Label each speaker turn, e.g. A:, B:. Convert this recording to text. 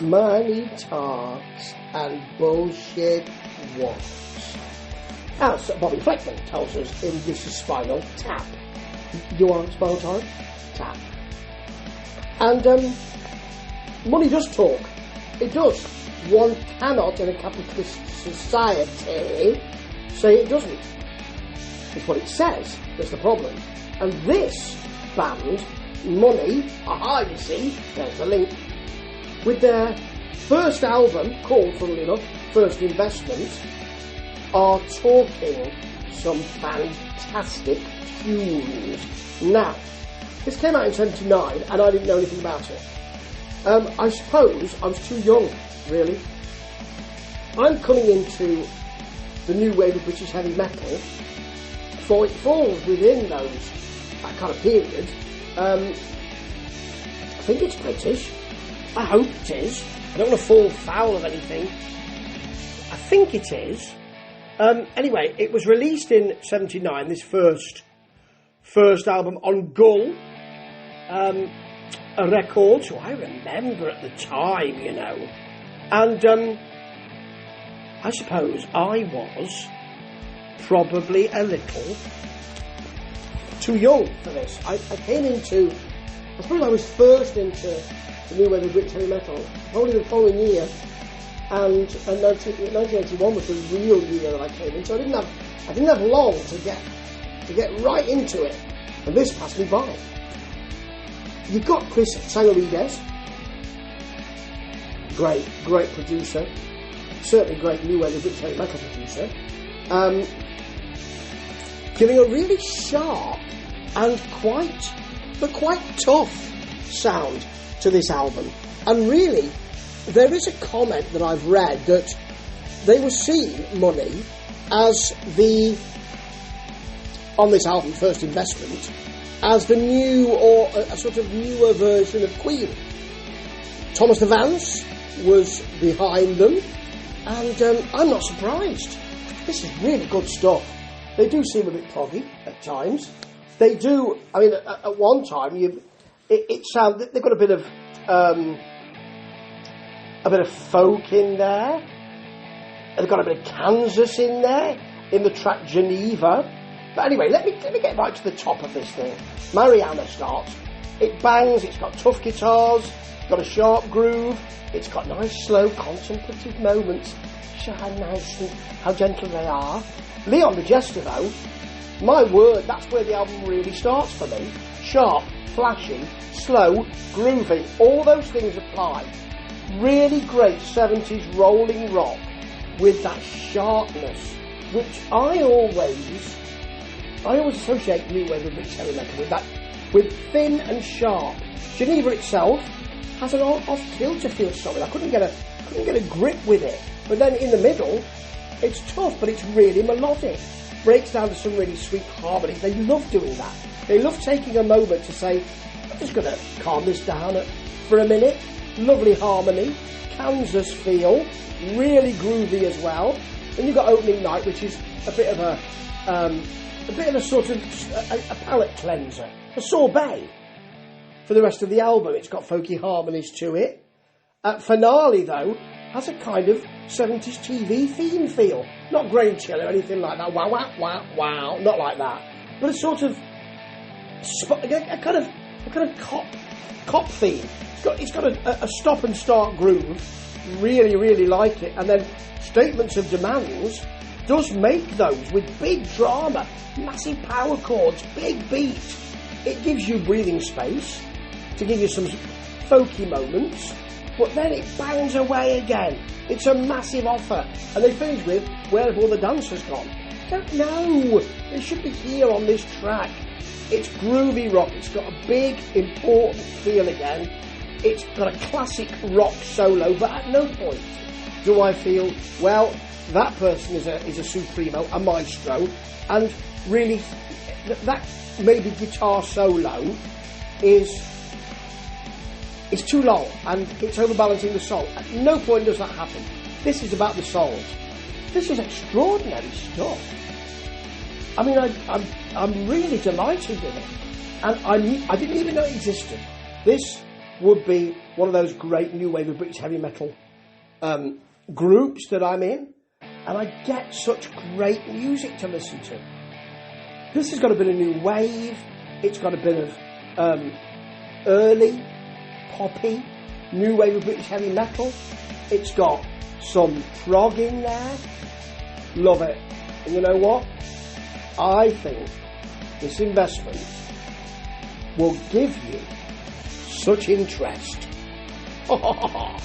A: money talks and bullshit walks. As Bobby Fleckman tells us in This Is Spinal Tap. You are Spinal Tap? Tap. And money does talk. It does. One cannot, in a capitalist society, say it doesn't. It's what it says that's the problem. And this band, Money, aha, you see, there's the link, with their first album, called, funnily enough, First Investment, are talking some fantastic tunes. Now, this came out in 79, and I didn't know anything about it. I suppose I was too young, really. I'm coming into the new wave of British heavy metal, for it falls within that kind of period. I think it's British. I hope it is. I don't want to fall foul of anything. I think it is. Anyway, it was released in 79, this first album on Gull, a record, so I remember at the time, you know. And I suppose I was probably a little too young for this. I suppose I was first into the new wave of British heavy metal, probably the following year, and 1981 was the real year that I came in, so I didn't have long to get right into it, and this passed me by. You've got Chris Sangarides, great producer, certainly great new wave of British heavy metal producer, giving a really sharp and quite tough sound to this album. And really, there is a comment that I've read that they were seeing Money as on this album, First Investment, as the new, or a sort of newer version of Queen. Thomas the Vance was behind them, and I'm not surprised. This is really good stuff. They do seem a bit proggy at times. They do. I mean, at one time, it sounds they've got a bit of folk in there. They've got a bit of Kansas in there in the track Geneva. But anyway, let me get right to the top of this thing. Mariana starts. It bangs. It's got tough guitars. It's got a sharp groove. It's got nice, slow, contemplative moments. Show how nice and how gentle they are. Leon the Jester, though, my word, that's where the album really starts for me. Sharp, flashy, slow, groovy, all those things apply. Really great 70s rolling rock with that sharpness, which I always associate new wave with British heavy metal with that, with thin and sharp. Geneva itself has an off-kilter feel solid. I couldn't get a grip with it. But then in the middle, it's tough, but it's really melodic. Breaks down to some really sweet harmonies. They love doing that. They love taking a moment to say, I'm just going to calm this down for a minute. Lovely harmony, Kansas feel, really groovy as well. Then you've got Opening Night, which is a bit of a sort of a palate cleanser, a sorbet for the rest of the album. It's got folky harmonies to it. Finale, though, has a kind of 70s TV theme feel. Not Grain Chill or anything like that. Wow, wow, wow, wow. Not like that. But a sort of a kind of cop theme. It's got a stop and start groove. Really, really like it. And then Statements of Demands does make those with big drama, massive power chords, big beat. It gives you breathing space to give you some folky moments, but then it bangs away again. It's a massive offer. And they finish with, where have all the dancers gone? Don't know. They should be here on this track. It's groovy rock. It's got a big, important feel again. It's got a classic rock solo, but at no point do I feel, well, that person is a supremo, a maestro, and really that maybe guitar solo is too long and it's overbalancing the song. At no point does that happen. This is about the songs. This is extraordinary stuff. I mean, I'm really delighted with it, and I didn't even know it existed. This would be one of those great new wave of British heavy metal groups that I'm in, and I get such great music to listen to. This has got a bit of new wave, it's got a bit of early, poppy, new wave of British heavy metal, it's got some prog in there, love it. And you know what? I think this investment will give you such interest. Ta-ta.